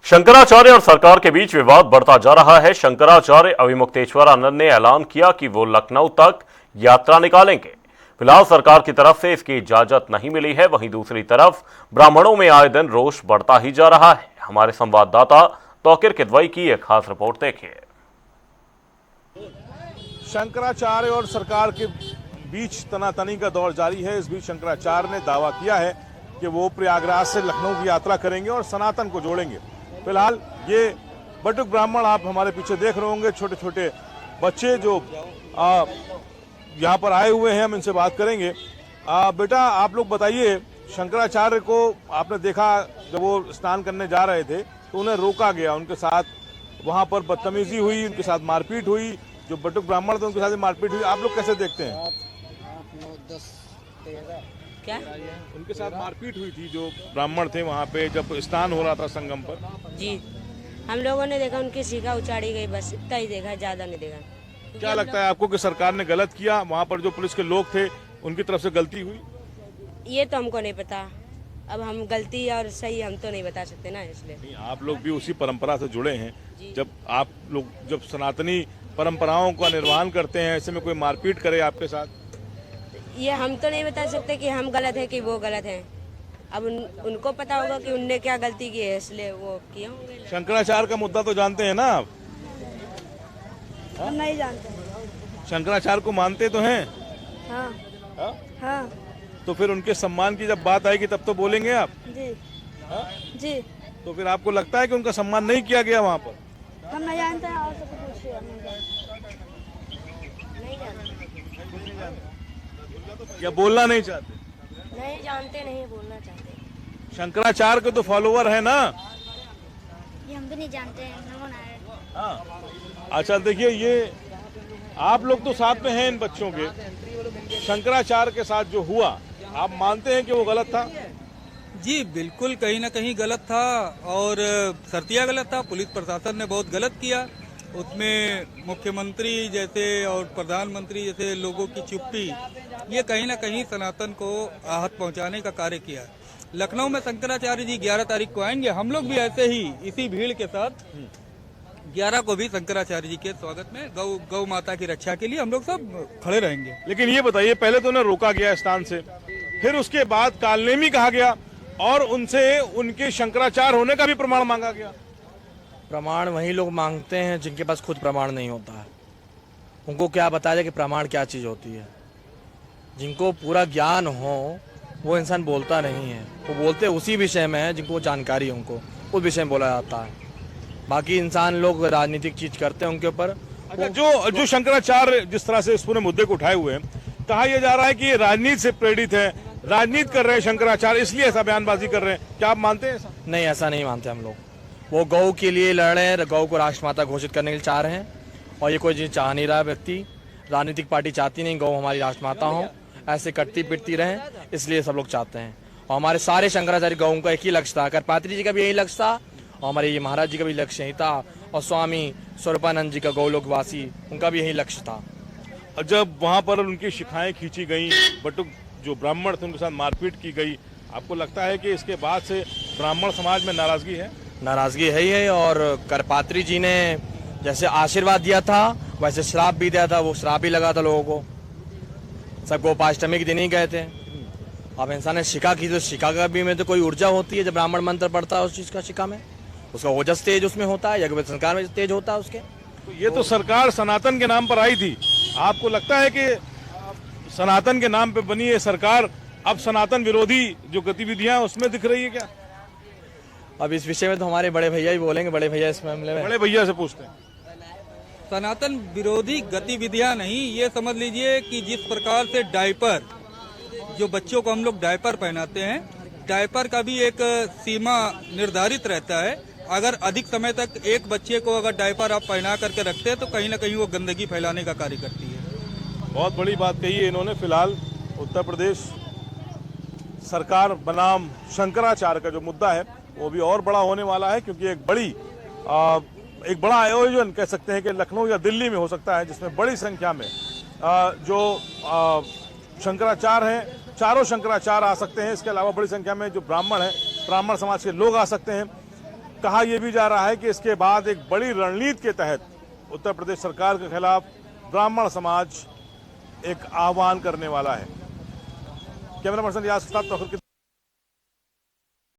शंकराचार्य और सरकार के बीच विवाद बढ़ता जा रहा है। शंकराचार्य अभिमुक्तेश्वरानंद ने ऐलान किया कि वो लखनऊ तक यात्रा निकालेंगे। फिलहाल सरकार की तरफ से इसकी इजाजत नहीं मिली है। वहीं दूसरी तरफ ब्राह्मणों में आए दिन रोष बढ़ता ही जा रहा है। हमारे संवाददाता तौकीर किदवई की एक खास रिपोर्ट देखिए। शंकराचार्य और सरकार के बीच तनातनी का दौर जारी है। इस बीच शंकराचार्य ने दावा किया है कि वो प्रयागराज से लखनऊ की यात्रा करेंगे और सनातन को जोड़ेंगे। फिलहाल ये बटुक ब्राह्मण आप हमारे पीछे देख रहे होंगे, छोटे छोटे बच्चे जो यहाँ पर आए हुए हैं, हम इनसे बात करेंगे। बेटा, आप लोग बताइए, शंकराचार्य को आपने देखा जब वो स्नान करने जा रहे थे तो उन्हें रोका गया, उनके साथ वहाँ पर बदतमीजी हुई, उनके साथ मारपीट हुई। जो बटुक ब्राह्मण थे उनके साथ मारपीट हुई। आप लोग कैसे देखते हैं? क्या उनके साथ मारपीट हुई थी जो ब्राह्मण थे वहाँ पे जब स्नान हो रहा था संगम पर? जी, हम लोगों ने देखा उनकी शिखा उचाड़ी गई, बस इतना ही देखा, ज्यादा नहीं देखा। क्या लगता है आपको कि सरकार ने गलत किया? वहाँ पर जो पुलिस के लोग थे उनकी तरफ से गलती हुई? ये तो हमको नहीं पता। अब हम गलती और सही हम तो नहीं बता सकते ना, इसलिए। नहीं, आप लोग भी उसी परंपरा से जुड़े हैं। जब आप लोग जब सनातनी परंपराओं का निर्वहन करते हैं, ऐसे में कोई मारपीट करे आपके साथ? ये हम तो नहीं बता सकते कि हम गलत है कि वो गलत है। अब उनको पता होगा कि उनने क्या गलती की है, इसलिए वो किए होंगे। शंकराचार्य का मुद्दा तो जानते हैं ना आप? हम नहीं जानते। शंकराचार्य को मानते तो हैं? हाँ। हा? हाँ तो फिर उनके सम्मान की जब बात आएगी तब तो बोलेंगे आप? जी। हा? जी, तो फिर आपको लगता है कि उनका सम्मान नहीं किया गया वहाँ पर? हम नहीं जानते हैं। और सब पूछिए। नहीं जानते। या बोलना नहीं चाहते? नहीं जानते, नहीं बोलना चाहते। शंकराचार्य के तो फॉलोवर है ना? ये हम भी नहीं जानते हैं। हाँ। अच्छा, देखिए, ये आप लोग तो साथ में हैं इन बच्चों के। शंकराचार्य के साथ जो हुआ, आप मानते हैं कि वो गलत था? जी बिल्कुल, कहीं ना कहीं गलत था और सरतिया गलत था। पुलिस प्रशासन ने बहुत गलत किया। उसमें मुख्यमंत्री जैसे और प्रधानमंत्री जैसे लोगों की चुप्पी, ये कहीं ना कहीं सनातन को आहत पहुंचाने का कार्य किया। लखनऊ में शंकराचार्य जी 11 तारीख को आएंगे। हम लोग भी ऐसे ही इसी भीड़ के साथ 11 को भी शंकराचार्य जी के स्वागत में गौ माता की रक्षा के लिए हम लोग सब खड़े रहेंगे। लेकिन ये बताइए, पहले तो उन्हें रोका गया स्थान से, फिर उसके बाद कालनेमी कहा गया और उनसे उनके शंकराचार्य होने का भी प्रमाण मांगा गया। प्रमाण वही लोग मांगते हैं जिनके पास खुद प्रमाण नहीं होता है। उनको क्या बताया जाए कि प्रमाण क्या चीज़ होती है? जिनको पूरा ज्ञान हो वो इंसान बोलता नहीं है। वो बोलते उसी विषय में है जिनको जानकारी है, उनको उस विषय में बोला जाता है। बाकी इंसान लोग राजनीतिक चीज करते हैं उनके ऊपर। अच्छा, जो शंकराचार्य जिस तरह से इस पूरे मुद्दे को उठाए हुए हैं, कहा यह जा रहा है कि ये राजनीति से प्रेरित है, राजनीति कर रहे हैं शंकराचार्य, इसलिए ऐसा बयानबाजी कर रहे हैं। क्या आप मानते हैं ऐसा? नहीं, ऐसा नहीं मानते हम लोग। वो गौ के लिए लड़ रहे हैं, गौ को राष्ट्रमाता घोषित करने के लिए चाह रहे हैं और ये कोई चाह नहीं रहा व्यक्ति। राजनीतिक पार्टी चाहती नहीं गौ हमारी राष्ट्रमाता हो, ऐसे कटती पिटती रहे, इसलिए सब लोग चाहते हैं। और हमारे सारे शंकराचार्य गौ का एक ही लक्ष्य था। करपात्री जी का भी यही लक्ष्य था और हमारे ये महाराज जी का भी लक्ष्य यही था और स्वामी स्वरूपानंद जी का गौलोकवासी, उनका भी यही लक्ष्य था। जब वहां पर उनकी शिखाएं खींची गई, बटुक जो ब्राह्मण थे उनके साथ मारपीट की गई, आपको लगता है कि इसके बाद से ब्राह्मण समाज में नाराजगी है? नाराजगी है ही है। और करपात्री जी ने जैसे आशीर्वाद दिया था वैसे श्राप भी दिया था। वो श्राप भी लगा था लोगों को। सब गोपाष्टमी के दिन ही गए थे। अब इंसान ने शिखा की तो शिखा का भी में तो कोई ऊर्जा होती है। जब ब्राह्मण मंत्र पढ़ता है उस चीज का शिखा में, उसका ओजस तेज उसमें होता है, यज्ञ संस्कार में तेज होता है उसके। तो ये तो सरकार सनातन के नाम पर आई थी। आपको लगता है कि सनातन के नाम पे बनी ये सरकार अब सनातन विरोधी जो गतिविधियां उसमें दिख रही है क्या? अब इस विषय में तो हमारे बड़े भैया ही बोलेंगे। बड़े भैया इस मामले में, बड़े भैया से पूछते हैं। सनातन विरोधी गतिविधियां नहीं, ये समझ लीजिए कि जिस प्रकार से डायपर, जो बच्चों को हम लोग डायपर पहनाते हैं, डायपर का भी एक सीमा निर्धारित रहता है। अगर अधिक समय तक एक बच्चे को अगर डायपर आप पहना करके रखते हैं तो कहीं ना कहीं वो गंदगी फैलाने का कार्य करती है। बहुत बड़ी बात कही है इन्होंने। फिलहाल उत्तर प्रदेश सरकार बनाम शंकराचार्य का जो मुद्दा है वो भी और बड़ा होने वाला है, क्योंकि एक बड़ा आयोजन कह सकते हैं कि लखनऊ या दिल्ली में हो सकता है, जिसमें बड़ी संख्या में जो शंकराचार्य हैं, चारों शंकराचार्य आ सकते हैं। इसके अलावा बड़ी संख्या में जो ब्राह्मण हैं, ब्राह्मण समाज के लोग आ सकते हैं। कहा यह भी जा रहा है कि इसके बाद एक बड़ी रणनीति के तहत उत्तर प्रदेश सरकार के खिलाफ ब्राह्मण समाज एक आह्वान करने वाला है। कैमरा पर्सन यास के साथ